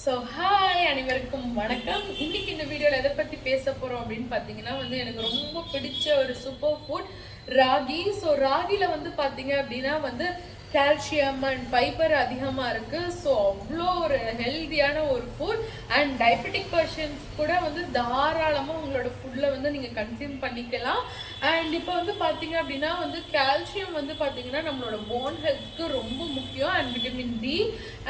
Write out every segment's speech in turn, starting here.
So hi அனைவருக்கும் வணக்கம். இன்னைக்கு இந்த வீடியோவில் எதை பற்றி பேச போகிறோம் அப்படின்னு பார்த்தீங்கன்னா எனக்கு ரொம்ப பிடிச்ச ஒரு சூப்பர் ஃபுட் ராகி. ஸோ ராகியில் பார்த்தீங்க அப்படின்னா கால்சியம் அண்ட் ஃபைபர் அதிகமாக இருக்குது. ஸோ அவ்வளோ ஒரு ஹெல்த்தியான ஒரு ஃபுட் அண்ட் டயபெட்டிக் பர்சன்ஸ் கூட தாராளமாக உங்களோட ஃபுட்டில் நீங்கள் கன்சியூம் பண்ணிக்கலாம். அண்ட் இப்போ பார்த்தீங்க அப்படின்னா கால்சியம் பார்த்தீங்கன்னா நம்மளோட போன் ஹெல்த்துக்கு ரொம்ப முக்கியம் அண்ட் விட்டமின் டி.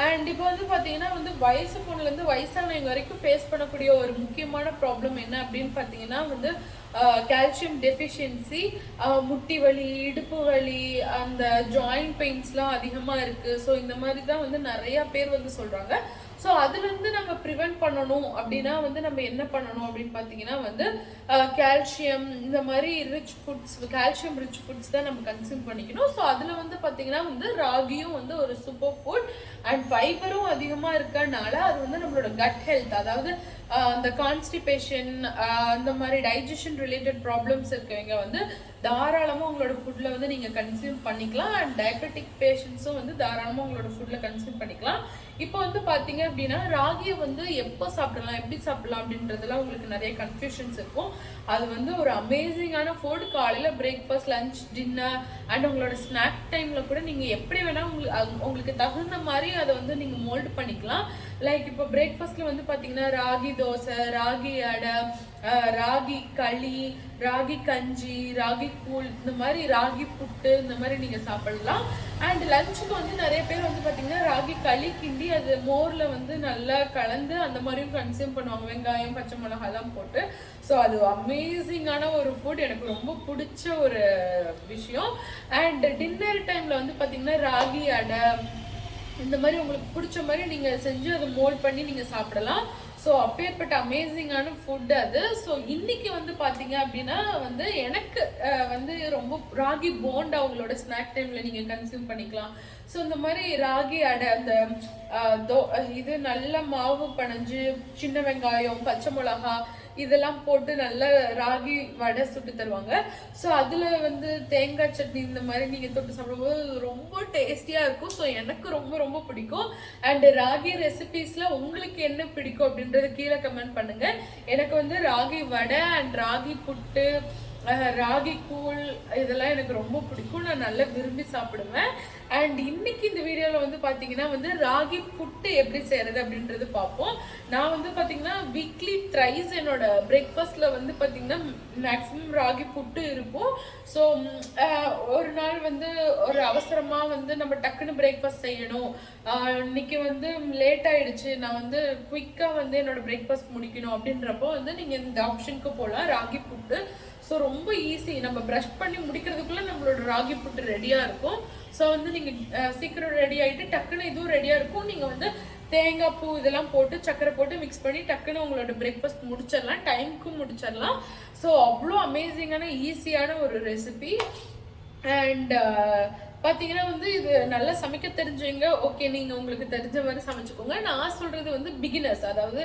அண்ட் இப்போ பார்த்தீங்கன்னா வயசு பொண்ணுலேருந்து வயசானவங்க வரைக்கும் ஃபேஸ் பண்ணக்கூடிய ஒரு முக்கியமான ப்ராப்ளம் என்ன அப்படின்னு பார்த்தீங்கன்னா கால்சியம் டெஃபிஷியன்சி, முட்டி வலி, இடுப்பு வலி, அந்த ஜாயிண்ட் பெயின்ஸ்லாம் அதிகமாக இருக்குது. ஸோ இந்த மாதிரி தான் நிறையா பேர் சொல்கிறாங்க. ஸோ அதுலேருந்து நம்ம ப்ரிவென்ட் பண்ணணும் அப்படின்னா நம்ம என்ன பண்ணணும் அப்படின்னு பார்த்தீங்கன்னா கால்சியம் இந்த மாதிரி rich foods, calcium rich foods தான் நம்ம கன்சியூம் பண்ணிக்கணும். ஸோ அதில் பார்த்தீங்கன்னா ராகியும் ஒரு சூப்பர் ஃபுட் அண்ட் ஃபைபரும் அதிகமாக இருக்கறனால அது நம்மளோட கட் ஹெல்த், அதாவது அந்த கான்ஸ்டிபேஷன், அந்த மாதிரி டைஜஷன் ரிலேட்டட் ப்ராப்ளம்ஸ் இருக்கவங்க தாராளமாக உங்களோட ஃபுட்டில் நீங்கள் கன்சியூம் பண்ணிக்கலாம். அண்ட் டயபெட்டிக் பேஷண்ட்ஸும் தாராளமாக உங்களோட ஃபுட்டில் கன்சியூம் பண்ணிக்கலாம். இப்போ பார்த்தீங்க அப்படின்னா ராகியை எப்போ சாப்பிடலாம், எப்படி சாப்பிடலாம் அப்படின்றதுலாம் உங்களுக்கு நிறைய கன்ஃபியூஷன்ஸ் இருக்கும். அது ஒரு அமேசிங்கான ஃபுட். காலையில் பிரேக்ஃபாஸ்ட், லஞ்ச், டின்னர் அண்ட் உங்களோட ஸ்நாக் டைமில் கூட நீங்கள் எப்படி வேணால் உங்களுக்கு தகுந்த மாதிரி அதை நீங்கள் மோல்டு பண்ணிக்கலாம். லைக் இப்போ பிரேக்ஃபாஸ்ட்டில் பார்த்தீங்கன்னா ராகி தோசை, ராகி அடை, ராகி களி, ராகி கஞ்சி, ராகி கூழ், இந்த மாதிரி ராகி புட்டு, இந்த மாதிரி நீங்கள் சாப்பிடலாம். அண்ட் லஞ்சுக்கு நிறைய பேர் பார்த்தீங்கன்னா ராகி களி கிண்டி அது மோரில் நல்லா கலந்து அந்த மாதிரியும் கன்சியூம் பண்ணுவாங்க, வெங்காயம், பச்சை மிளகாலாம் போட்டு. ஸோ அது அமேசிங்கான ஒரு ஃபுட், எனக்கு ரொம்ப பிடிச்ச ஒரு விஷயம். அண்ட் டின்னர் டைமில் பார்த்தீங்கன்னா ராகி அடை, இந்த மாதிரி உங்களுக்கு பிடிச்ச மாதிரி நீங்கள் செஞ்சு அதை மோல்ட் பண்ணி நீங்கள் சாப்பிடலாம். ஸோ அப்பேற்பட்ட அமேசிங்கான ஃபுட் அது. ஸோ இன்னைக்கு பார்த்தீங்க அப்படின்னா எனக்கு ரொம்ப ராகி போண்டா உங்களோட ஸ்நாக் டைமில் நீங்கள் கன்சியூம் பண்ணிக்கலாம். ஸோ இந்த மாதிரி ராகி அடை, அந்த இது நல்ல மாவு பனைஞ்சு சின்ன வெங்காயம், பச்சை மிளகா இதெல்லாம் போட்டு நல்லா ராகி வடை சுட்டு தருவாங்க. ஸோ அதில் தேங்காய் சட்னி இந்த மாதிரி நீங்கள் தொட்டு சாப்பிடும்போது ரொம்ப டேஸ்டியாக இருக்கும். ஸோ எனக்கு ரொம்ப ரொம்ப பிடிக்கும். அண்ட் ராகி ரெசிபீஸில் உங்களுக்கு என்ன பிடிக்கும் அப்படின்றத கீழே கமெண்ட் பண்ணுங்கள். எனக்கு ராகி வடை அண்ட் ராகி புட்டு, ராகி கூழ் இதெல்லாம் எனக்கு ரொம்ப பிடிக்கும். நான் நல்லா விரும்பி சாப்பிடுவேன். அண்ட் இன்னைக்கு இந்த வீடியோவில் பார்த்தீங்கன்னா ராகி புட்டு எப்படி செய்கிறது அப்படின்றது பார்ப்போம். நான் பார்த்தீங்கன்னா வீக்லி த்ரைஸ் என்னோட பிரேக்ஃபாஸ்ட்டில் பார்த்தீங்கன்னா மேக்ஸிமம் ராகி புட்டு இருக்கும். ஸோ ஒரு நாள் ஒரு அவசரமாக நம்ம டக்குன்னு பிரேக்ஃபாஸ்ட் செய்யணும், இன்னைக்கு லேட் ஆகிடுச்சு, நான் குயிக்காக என்னோட பிரேக்ஃபாஸ்ட் முடிக்கணும் அப்படின்றப்போ நீங்கள் இந்த ஆப்ஷனுக்கு போகலாம், ராகி புட்டு. ஸோ ரொம்ப ஈஸி, நம்ம ப்ரஷ் பண்ணி முடிக்கிறதுக்குள்ளே நம்மளோட ராகி புட்டு ரெடியாக இருக்கும். ஸோ நீங்கள் சீக்கிரம் ரெடி ஆகிட்டு டக்குன்னு இதுவும் ரெடியாக இருக்கும். நீங்கள் தேங்காய் பூ இதெல்லாம் போட்டு சக்கரை போட்டு மிக்ஸ் பண்ணி டக்குன்னு உங்களோட பிரேக்ஃபாஸ்ட் முடிச்சிடலாம், டைமுக்கும் முடிச்சிடலாம். ஸோ அவ்வளோ அமேசிங்கான ஈஸியான ஒரு ரெசிபி. அண்ட் பார்த்தீங்கன்னா இது நல்லா சமைக்க தெரிஞ்சவங்க ஓகே, நீங்கள் உங்களுக்கு தெரிஞ்ச மாதிரி சமைச்சுக்கோங்க. நான் சொல்கிறது பிகினர்ஸ், அதாவது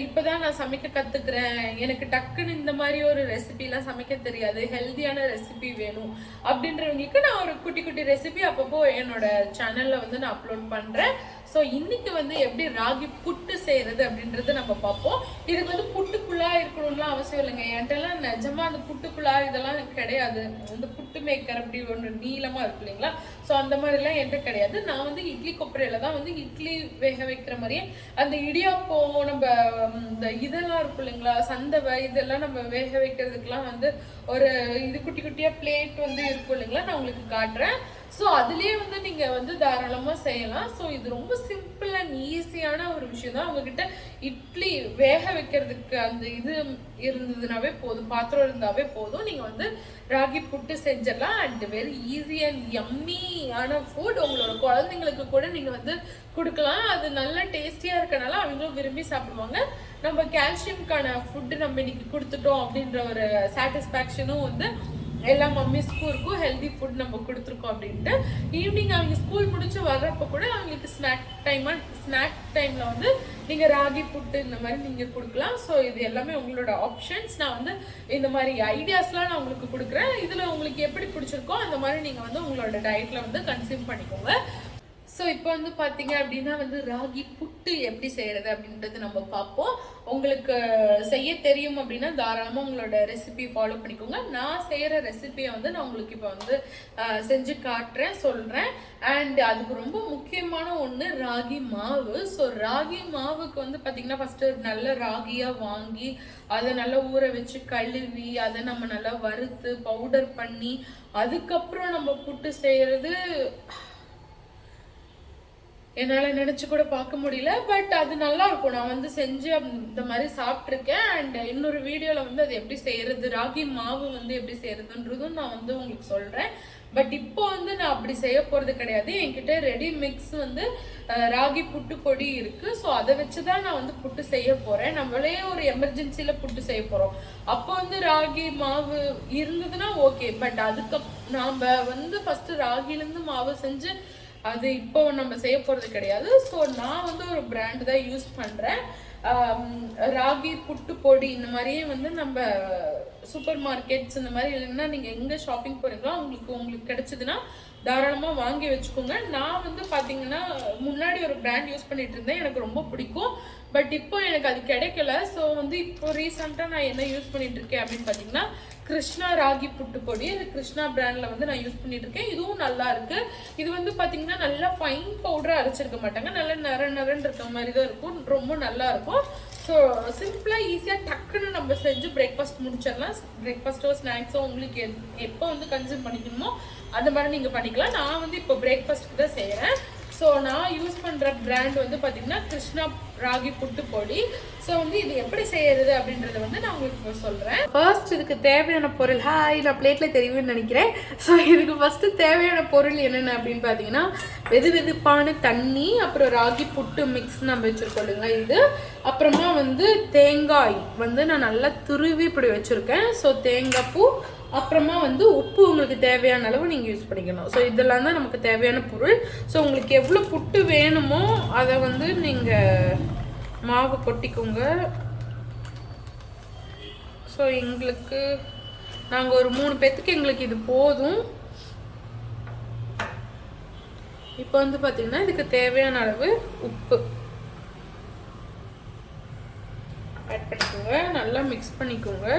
இப்போ தான் நான் சமைக்க கற்றுக்குறேன், எனக்கு டக்குன்னு இந்த மாதிரி ஒரு ரெசிபிலாம் சமைக்க தெரியாது, ஹெல்த்தியான ரெசிபி வேணும் அப்படின்றவங்களுக்கு நான் ஒரு குட்டி குட்டி ரெசிபி அப்பப்போ என்னோட சேனலில் நான் அப்லோட் பண்ணுறேன். ஸோ இன்னைக்கு எப்படி ராகி புட்டு செய்கிறது அப்படின்றது நம்ம பார்ப்போம். இதுக்கு புட்டுக்குள்ளா இருக்கணும்லாம் அவசியம் இல்லைங்க. என்கிட்டலாம் நிஜமாக அந்த புட்டுக்குள்ளா இதெல்லாம் கிடையாது. இந்த புட்டு மேக்கர் அப்படி ஒன்று நீளமாக இருக்கு இல்லைங்களா, ஸோ அந்த மாதிரிலாம் என்கிட்ட கிடையாது. நான் இட்லி கொப்பரையில தான் இட்லி வேக வைக்கிற மாதிரியே அந்த இடியாப்பம், நம்ம இந்த இதெல்லாம் இருக்கும் இல்லைங்களா, சந்தவை, இதெல்லாம் நம்ம வேக வைக்கிறதுக்கெலாம் ஒரு இது குட்டி குட்டியாக பிளேட் இருக்கும் இல்லைங்களா, நான் உங்களுக்கு காட்டுறேன். ஸோ அதுலேயே நீங்கள் தாராளமாக செய்யலாம். ஸோ இது ரொம்ப சிம்பிள் அண்ட் ஈஸியான ஒரு விஷயம் தான். உங்ககிட்ட இட்லி வேக வைக்கிறதுக்கு அந்த இது இருந்ததுனாவே போதும், பாத்திரம் இருந்தாவே போதும், நீங்கள் ராகி புட்டு செஞ்சிடலாம். அண்ட் வெரி ஈஸி அண்ட் யம்மியான ஃபுட். உங்களோட குழந்தைங்களுக்கு கூட நீங்கள் கொடுக்கலாம். அது நல்ல டேஸ்டியாக இருக்கனால அவங்களும் விரும்பி சாப்பிடுவாங்க. நம்ம கால்சியம்கான ஃபுட்டு நம்ம இன்னைக்கு கொடுத்துட்டோம் அப்படின்ற ஒரு சாட்டிஸ்ஃபேக்ஷனும் எல்லா மம்மிஸ்க்கும் இருக்கும், ஹெல்தி ஃபுட் நம்ம கொடுத்துருக்கோம் அப்படின்ட்டு. ஈவினிங் அவங்க ஸ்கூல் முடிச்சு வர்றப்போ கூட அவங்களுக்கு ஸ்நாக் டைமில் நீங்கள் ராகி புட்டு இந்த மாதிரி நீங்கள் கொடுக்கலாம். ஸோ இது எல்லாமே உங்களோட ஆப்ஷன்ஸ். நான் இந்த மாதிரி ஐடியாஸ்லாம் நான் உங்களுக்கு கொடுக்குறேன். இதில் உங்களுக்கு எப்படி பிடிச்சிருக்கோ அந்த மாதிரி நீங்கள் உங்களோட டயட்டில் கன்சியூம் பண்ணிக்கோங்க. ஸோ இப்போ வந்து பார்த்தீங்க அப்படின்னா வந்து ராகி புட்டு எப்படி செய்கிறது அப்படின்றது நம்ம பார்ப்போம். உங்களுக்கு செய்ய தெரியும் அப்படின்னா தாராளமாக உங்களோட ரெசிபி ஃபாலோ பண்ணிக்கோங்க. நான் செய்கிற ரெசிபியை வந்து நான் உங்களுக்கு இப்போ வந்து செஞ்சு காட்டுறேன், சொல்கிறேன். அண்ட் அதுக்கு ரொம்ப முக்கியமான ஒன்று ராகி மாவு. ஸோ ராகி மாவுக்கு வந்து பார்த்தீங்கன்னா ஃபஸ்ட்டு நல்ல ராகியாக வாங்கி அதை நல்லா ஊற வச்சு கழுவி அதை நம்ம நல்லா வறுத்து பவுடர் பண்ணி அதுக்கப்புறம் நம்ம புட்டு செய்கிறது என்னால் நினச்சி கூட பார்க்க முடியல. பட் அது நல்லா இருக்கும். நான் வந்து செஞ்சு இந்த மாதிரி சாப்பிட்ருக்கேன். அண்ட் இன்னொரு வீடியோவில் வந்து அது எப்படி செய்கிறது, ராகி மாவு வந்து எப்படி செய்கிறதுன்றதும் நான் வந்து உங்களுக்கு சொல்கிறேன். பட் இப்போ வந்து நான் அப்படி செய்ய போகிறது கிடையாது. என்கிட்ட ரெடி மிக்ஸ் வந்து ராகி புட்டு பொடி இருக்குது. ஸோ அதை வச்சு தான் நான் வந்து புட்டு செய்ய போகிறேன். நம்மளே ஒரு எமர்ஜென்சியில் புட்டு செய்ய போகிறோம். அப்போ வந்து ராகி மாவு இருந்ததுன்னா ஓகே. பட் அதுக்கு நாம் வந்து ஃபஸ்ட்டு ராகிலேருந்து மாவு செஞ்சு அது இப்போ நம்ம செய்ய போகிறது கிடையாது. ஸோ நான் வந்து ஒரு பிராண்ட் தான் யூஸ் பண்ணுறேன். ராகி புட்டு பொடி இந்த மாதிரியே வந்து நம்ம சூப்பர் மார்க்கெட்ஸ் இந்த மாதிரி இல்லைன்னா நீங்கள் எங்கே ஷாப்பிங் போகிறீங்களோ உங்களுக்கு கிடைச்சதுன்னா தாராளமாக வாங்கி வச்சுக்கோங்க. நான் வந்து பார்த்தீங்கன்னா முன்னாடி ஒரு பிராண்ட் யூஸ் பண்ணிட்டு இருந்தேன், எனக்கு ரொம்ப பிடிக்கும். பட் இப்போ எனக்கு அது கிடைக்கல. ஸோ வந்து இப்போ ரீசெண்டாக நான் என்ன யூஸ் பண்ணிட்டு இருக்கேன் அப்படின்னு பார்த்தீங்கன்னா கிருஷ்ணா ராகி புட்டு பொடி. அது கிருஷ்ணா பிராண்டில் வந்து நான் யூஸ் பண்ணிட்டு இருக்கேன். இதுவும் நல்லா இருக்கு. இது வந்து பார்த்தீங்கன்னா நல்லா ஃபைன் பவுடராக அரைச்சிருக்க மாட்டாங்க, நல்லா நரன்னு இருக்க மாதிரி தான் இருக்கும். ரொம்ப நல்லா இருக்கும். ஸோ சிம்பிளாக ஈஸியாக டக்குன்னு நம்ம செஞ்சு பிரேக்ஃபாஸ்ட் முடிச்சிடலாம். பிரேக்ஃபாஸ்ட்டோ ஸ்நாக்ஸோ உங்களுக்கு எப்போ வந்து கன்சியூம் பண்ணிக்கணுமோ அந்த மாதிரி நீங்கள் பண்ணிக்கலாம். நான் வந்து இப்போ பிரேக்ஃபாஸ்ட்டுக்கு தான் செய்கிறேன். ஸோ நான் யூஸ் பண்ணுற பிராண்ட் வந்து பார்த்தீங்கன்னா கிருஷ்ணா ராகி புட்டு பொடி. ஸோ வந்து இது எப்படி செய்யறது அப்படின்றத வந்து நான் உங்களுக்கு இப்போ சொல்கிறேன். ஃபர்ஸ்ட் இதுக்கு தேவையான பொருள் நான் பிளேட்டில் தெரியும்னு நினைக்கிறேன். ஸோ இதுக்கு ஃபஸ்ட்டு தேவையான பொருள் என்னென்ன அப்படின்னு பார்த்தீங்கன்னா வெதுவெதுப்பான தண்ணி, அப்புறம் ராகி புட்டு மிக்ஸ் நம்ம வச்சுருக்கோம் இல்லைங்களா இது, அப்புறமா வந்து தேங்காய் வந்து நான் நல்லா துருவி இப்படி வச்சுருக்கேன். ஸோ தேங்காய் பூ, அப்புறமா வந்து உப்பு உங்களுக்கு தேவையான அளவு நீங்கள் யூஸ் பண்ணிக்கணும். ஸோ இதெல்லாம் தான் நமக்கு தேவையான பொருள். ஸோ உங்களுக்கு எவ்வளோ புட்டு வேணுமோ அதை வந்து நீங்கள் மாவு கொட்டிக்கோங்க. ஸோ எங்களுக்கு நாங்கள் ஒரு 3 பேத்துக்கு எங்களுக்கு இது போதும். இப்போ வந்து பார்த்தீங்கன்னா இதுக்கு தேவையான அளவு உப்பு ஆட் பண்ணிக்கோங்க, நல்லா மிக்ஸ் பண்ணிக்கோங்க.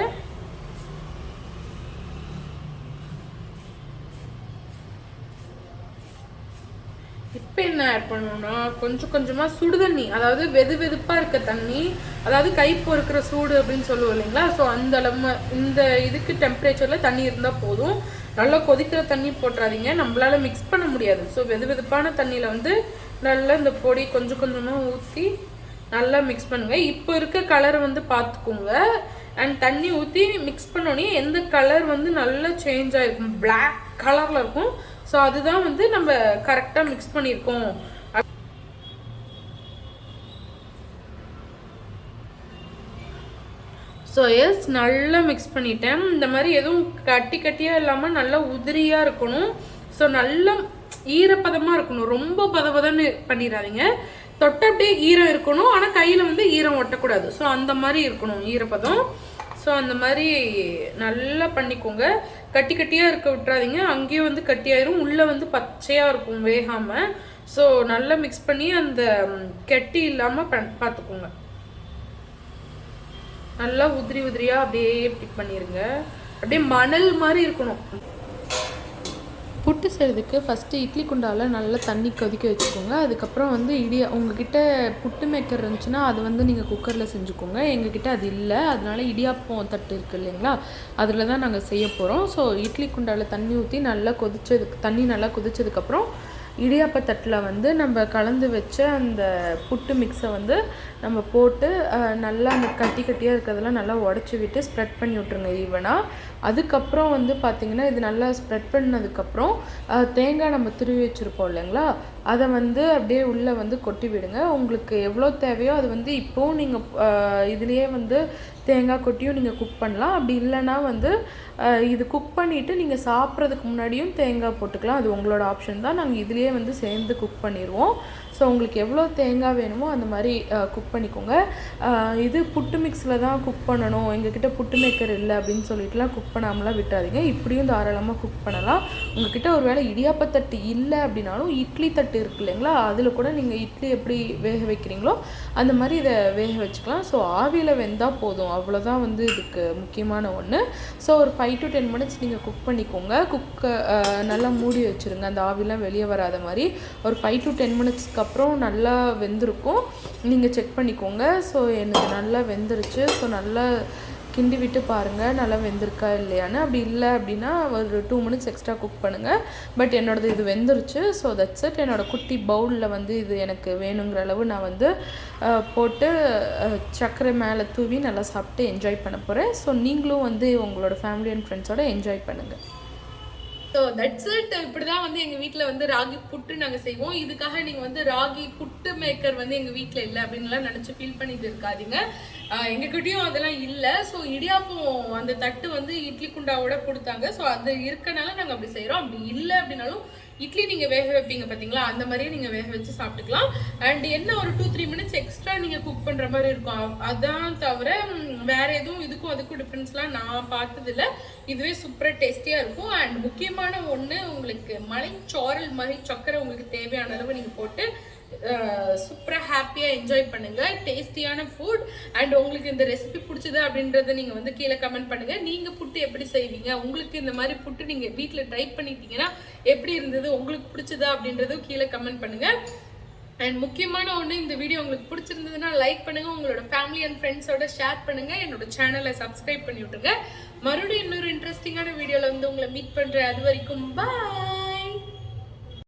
இப்போ என்ன ஆட் பண்ணணும்னா கொஞ்சம் கொஞ்சமாக சுடு தண்ணி, அதாவது வெதுப்பாக இருக்க தண்ணி, அதாவது கை பொறுக்கிற சூடு அப்படின்னு சொல்லுவோம் இல்லைங்களா. ஸோ அந்த அளவு இந்த இதுக்கு டெம்பரேச்சரில் தண்ணி இருந்தால் போதும். நல்லா கொதிக்கிற தண்ணி போட்டுறாதீங்க, நம்மளால மிக்ஸ் பண்ண முடியாது. ஸோ வெதுப்பான தண்ணியில் வந்து நல்லா இந்த பொடி கொஞ்சம் கொஞ்சமாக ஊற்றி நல்லா மிக்ஸ் பண்ணுங்கள். இப்போ இருக்க கலர் வந்து பார்த்துக்கோங்க. அண்ட் தண்ணி ஊற்றி மிக்ஸ் பண்ணோடனே எந்த கலர் வந்து நல்லா சேஞ்ச் ஆகிருக்கும், பிளாக் கலரில் இருக்கும். ஸோ அதுதான் வந்து நம்ம கரெக்டாக மிக்ஸ் பண்ணியிருக்கோம். ஸோ எஸ் நல்லா மிக்ஸ் பண்ணிட்டேன். இந்த மாதிரி எதுவும் கட்டியாக இல்லாமல் நல்லா உதிரியாக இருக்கணும். ஸோ நல்லா ஈரப்பதமாக இருக்கணும், ரொம்ப பதன்னு பண்ணிடாதீங்க. தொட்ட அப்படியே ஈரம் இருக்கணும், ஆனால் கையில் வந்து ஈரம் ஒட்டக்கூடாது. ஸோ அந்த மாதிரி இருக்கணும் ஈரப்பதம். ஸோ அந்த மாதிரி நல்லா பண்ணிக்கோங்க. கட்டியாக இருக்க விட்டுறாதீங்க, அங்கேயும் வந்து கட்டியாயிரும், உள்ளே வந்து பச்சையாக இருக்கும் வேகாமல். ஸோ நல்லா மிக்ஸ் பண்ணி அந்த கெட்டி இல்லாமல் பார்த்துக்கோங்க. நல்லா உதிரியாக அப்படியே பிக் பண்ணிடுங்க, அப்படியே மணல் மாதிரி இருக்கணும். புட்டு செய்கிறதுக்கு ஃபஸ்ட்டு இட்லி குண்டாவில் நல்லா தண்ணி கொதிக்க வச்சுக்கோங்க. அதுக்கப்புறம் வந்து உங்ககிட்ட புட்டு மேக்கர் இருந்துச்சுன்னா அது வந்து நீங்கள் குக்கரில் செஞ்சுக்கோங்க. எங்ககிட்ட அது இல்லை, அதனால இடியாப்பம் தட்டு இருக்குது இல்லைங்களா, அதில் தான் நாங்கள் செய்ய போகிறோம். ஸோ இட்லி குண்டாவில் தண்ணி ஊற்றி நல்லா தண்ணி நல்லா கொதிச்சதுக்கப்புறம் இடியாப்பத்தட்டில் வந்து நம்ம கலந்து வச்ச அந்த புட்டு மிக்ஸை வந்து நம்ம போட்டு நல்லா அந்த கட்டியாக இருக்கிறதெல்லாம் நல்லா உடச்சி விட்டு ஸ்ப்ரெட் பண்ணி விட்ருங்க ஈவனாக. அதுக்கப்புறம் வந்து பார்த்திங்கன்னா இது நல்லா ஸ்ப்ரெட் பண்ணதுக்கப்புறம் தேங்காய் நம்ம துருவி வச்சுருப்போம் இல்லைங்களா, அதை வந்து அப்படியே உள்ளே வந்து கொட்டி விடுங்க. உங்களுக்கு எவ்வளோ தேவையோ அது வந்து இப்போவும் நீங்கள் இதுலேயே வந்து தேங்காய் கொட்டியும் நீங்கள் குக் பண்ணலாம். அப்படி இல்லைன்னா வந்து இது குக் பண்ணிவிட்டு நீங்கள் சாப்பிட்றதுக்கு முன்னாடியும் தேங்காய் போட்டுக்கலாம், அது உங்களோட ஆப்ஷன் தான். நாங்கள் இதுலேயே வந்து சேர்ந்து குக் பண்ணிடுவோம். ஸோ உங்களுக்கு எவ்வளோ தேங்காய் வேணுமோ அந்த மாதிரி குக் பண்ணிக்கோங்க. இது புட்டு மிக்ஸில் தான் குக் பண்ணணும், எங்ககிட்ட புட்டு மேக்கர் இல்லை அப்படின்னு சொல்லிட்டுலாம் குக் பண்ணாமலாம் விட்டாதீங்க. இப்படியும் தாராளமாக குக் பண்ணலாம். உங்ககிட்ட ஒரு வேளை இடியாப்பத்தட்டு இல்லை அப்படின்னாலும் இட்லி தட்டு இருக்கு இல்லைங்களா, அதில் கூட நீங்கள் இட்லி எப்படி வேக வைக்கிறீங்களோ அந்த மாதிரி இதை வேக வச்சுக்கலாம். ஸோ ஆவியில் வெந்தால் போதும், அவ்வளோதான் வந்து இதுக்கு முக்கியமான ஒன்று. ஸோ ஒரு 5 to 10 minutes நீங்கள் குக் பண்ணிக்கோங்க. நல்லா மூடி வச்சுருங்க, அந்த ஆவிலாம் வெளியே வராத மாதிரி. ஒரு 5 to 10 minutesக்கு அப்புறம் நல்லா வெந்திருக்கும், நீங்கள் செக் பண்ணிக்கோங்க. ஸோ எனக்கு நல்லா வெந்துருச்சு. ஸோ நல்லா கிண்டி விட்டு பாருங்கள் நல்லா வெந்திருக்கா இல்லையான்னு. அப்படி இல்லை அப்படின்னா ஒரு 2 minutes எக்ஸ்ட்ரா குக் பண்ணுங்கள். பட் என்னோடது இது வெந்துருச்சு. So that's it. என்னோடய குட்டி பவுலில் வந்து இது எனக்கு வேணுங்கிற அளவு நான் வந்து போட்டு சர்க்கரை மேலே தூவி நல்லா சாப்பிட்டு என்ஜாய் பண்ண போகிறேன். ஸோ நீங்களும் வந்து உங்களோட ஃபேமிலி அண்ட் ஃப்ரெண்ட்ஸோடு என்ஜாய் பண்ணுங்கள். So that's it. இப்படி தான் வந்து எங்கள் வீட்டில் வந்து ராகி புட்டு நாங்கள் செய்வோம். இதுக்காக நீங்கள் வந்து ராகி புட்டு மேக்கர் வந்து எங்கள் வீட்டில் இல்லை அப்படின்லாம் நினச்சி ஃபீல் பண்ணிட்டு இருக்காதீங்க. எங்ககிட்டயும் அதெல்லாம் இல்லை. ஸோ இடியாப்பம் அந்த தட்டு வந்து இட்லி குண்டாவோட கொடுத்தாங்க. ஸோ அது இருக்கனால நாங்கள் அப்படி செய்கிறோம். அப்படி இல்லை அப்படின்னாலும் இட்லி நீங்கள் வேக வைப்பீங்க பார்த்தீங்களா, அந்த மாதிரியே நீங்கள் வேக வச்சு சாப்பிட்டுக்கலாம். அண்ட் என்ன ஒரு 2-3 minutes எக்ஸ்ட்ரா நீங்கள் குக் பண்ணுற மாதிரி இருக்கும், அதான் தவிர வேற எதுவும் இதுக்கும் அதுக்கும் டிஃப்ரென்ஸ்லாம் நான் பார்த்ததில்ல. இதுவே சூப்பராக டேஸ்டியாக இருக்கும். அண்ட் முக்கியமான ஒன்று, உங்களுக்கு மலைச்சாரல் மாதிரி சக்கரை உங்களுக்கு தேவையான அளவு நீங்கள் போட்டு சூப்பராக ஹாப்பியாக என்ஜாய் பண்ணுங்கள். டேஸ்டியான ஃபுட். அண்ட் உங்களுக்கு இந்த ரெசிபி பிடிச்சது அப்படின்றத நீங்கள் வந்து கீழே கமெண்ட் பண்ணுங்கள். நீங்கள் புட்டு எப்படி செய்வீங்க, உங்களுக்கு இந்த மாதிரி புட்டு நீங்கள் வீட்டில் ட்ரை பண்ணிட்டீங்கன்னா எப்படி இருந்தது, உங்களுக்கு பிடிச்சதா அப்படின்றதும் கீழே கமெண்ட் பண்ணுங்கள். அண்ட் முக்கியமான ஒன்று, இந்த வீடியோ உங்களுக்கு பிடிச்சிருந்ததுன்னா லைக் பண்ணுங்கள், உங்களோட ஃபேமிலி அண்ட் ஃப்ரெண்ட்ஸோட ஷேர் பண்ணுங்கள், என்னோட சேனலை சப்ஸ்கிரைப் பண்ணி விட்டுருங்க. மறுபடியும் இன்னொரு இன்ட்ரெஸ்டிங்கான வீடியோவில் வந்து உங்களை மீட் பண்ணுறேன். அது வரைக்கும் பாய்.